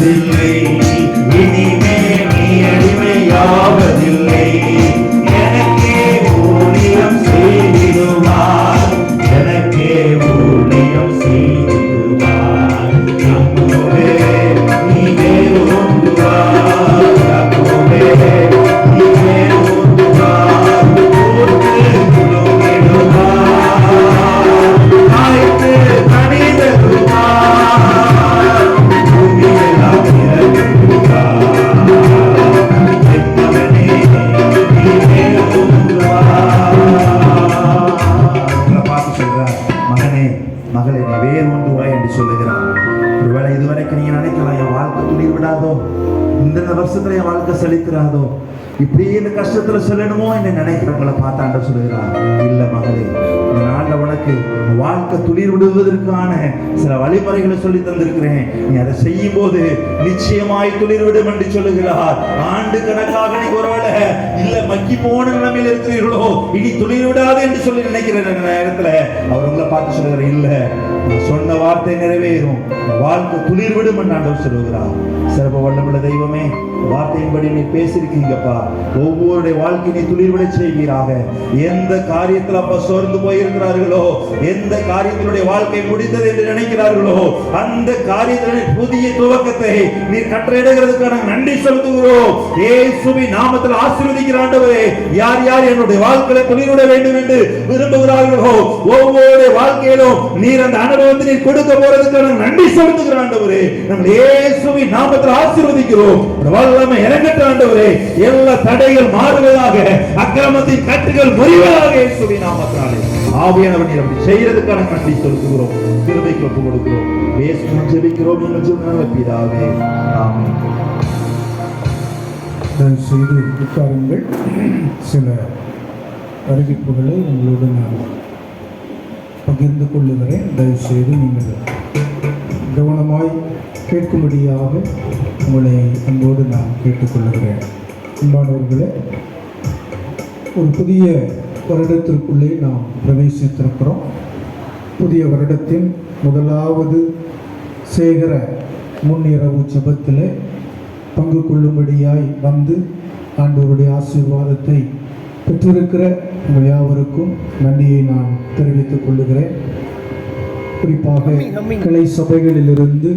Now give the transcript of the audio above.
அழிவதில்லை, இனிமே நீ அடிமையாவதில்லை. எனக்கே ஊழியம் செய்திடுவார், எனக்கே ஊழியம் செய்திடுவார். நம்மோடே நீ வேறு ஒன்றுவார், நம்மோடே நீ வேறு ஒன்றுவார். கூட்டு குழுமிடுவார், காய்த்து கணிதருவார், பூமியெல்லாம் இறங்குவார். என்னவனே நீ வேறு ஒன்றுவார். உங்களை பார்த்து சொல்றார், மகனே மகளே நீ வேறு ஒன்றுவாய் என்று சொல்லுகிறார். ஒருவேளை இதுவரைக்கும் நீங்க நினைக்கலாம், என் வாழ்க்கை துளிர் விடாதோ, இந்த வருஷத்துல என் வாழ்க்கை செழிக்கிறாதோ, இப்படியே இந்த கஷ்டத்துல சொல்லணுமோ என்று நினைக்கிறவங்களை பார்த்தாண்ட சொல்லுகிறார், இல்ல மகளே, இந்த நாள்ல உனக்கு வாழ்க்கை துளிர் விடுவதற்கான சில வழிமுறைகளை சொல்லி தந்திருக்கிறேன். நீ அதை செய்யும் போது நிச்சயமாய் துளிர் விடும் என்று சொல்லுகிறார். ஆண்டு கணக்காக நீ ஒருவேளை இல்ல மக்கி போன நிலைமையில் இருக்கிறீர்களோ, இனி துளிர் விடாது என்று சொல்லி நினைக்கிற நேரத்துல அவர் உங்களை பார்த்து சொல்லுகிறார், இல்ல நான் சொன்ன வார்த்தை நிறைவேறும், வாழ்க்கை துளிர் விடும் என்று ஆண்டவர் சொல்லுகிறார். சிறப்பு வல்லமுள்ள தெய்வமே, வார்த்தையின்படி நீ பேசியிருக்கீங்கப்பா. ஒவ்வொருடைய வாழ்க்கை நீ துளிர்விட செய்வீராக. எந்த காரியத்தில் அப்பா சோர்ந்து போயிருக்கிறார்களோ, எந்த காரியத்தினுடைய வாழ்க்கை முடிந்தது என்று நினைக்கிறார்களோ, அந்த காரியத்தினுடைய புதிய துவக்கத்தை நீ கட்டளையிடுகிறதுக்கான நன்றி செலுத்துகிறோம். இயேசுவின் நாமத்தில் ஆசீர்வதிக்கிற ஆண்டவரே, யார் யார் என்னுடைய வாழ்க்கையை துளிர்விட வேண்டும் என்று விரும்புகிறார்களோ, ஒவ்வொரு வாழ்க்கையிலும் நீர் அந்த அனுபவத்தை நீர் கொடுக்க போறதுக்கான நன்றி செலுத்துகிற ஆண்டவரே, நம்ம இயேசுவின் நாமத்தில் ஆசீர்வதிக்கிறோம். வல்லமை இறங்கட்டும் ஆண்டவரே, எல்லா தடைகள் மாறுவதாக, அக்கிரமத்தின் கட்டுகள் முறிவதாக இயேசுவின் நாமத்தினாலே. ஆவியானவர் நீர் அப்படி செய்யறதுக்கான நன்றி செலுத்துகிறோம். கிருபைக்கு ஒப்பு கொடுக்கிறோம். இயேசுவின் ஜெபிக்கிறோம் எங்கள் ஜீவனுள்ள பிதாவே, ஆமென். செய்து உட்காருங்கள். சில அறிவிப்புகளை உங்களோடு நான் பகிர்ந்து கொள்ளுகிறேன். தயவுசெய்து நீங்கள் கவனமாய் கேட்கும்படியாக உங்களை அன்போடு நான் கேட்டுக்கொள்ளுகிறேன். அன்பானவர்களே, ஒரு புதிய வருடத்திற்குள்ளே நாம் பிரவேசித்திருக்கிறோம். புதிய வருடத்தின் முதலாவது சேகர முன்னிரவு ஜெபத்தில் பங்கு கொள்ளும்படியாய் வந்து ஆண்டவருடைய ஆசீர்வாதத்தை பெற்றிருக்கிற உங்கள் யாவருக்கும் நன்றியை நான் தெரிவித்துக் கொள்ளுகிறேன். குறிப்பாக கிளை சபைகளிலிருந்து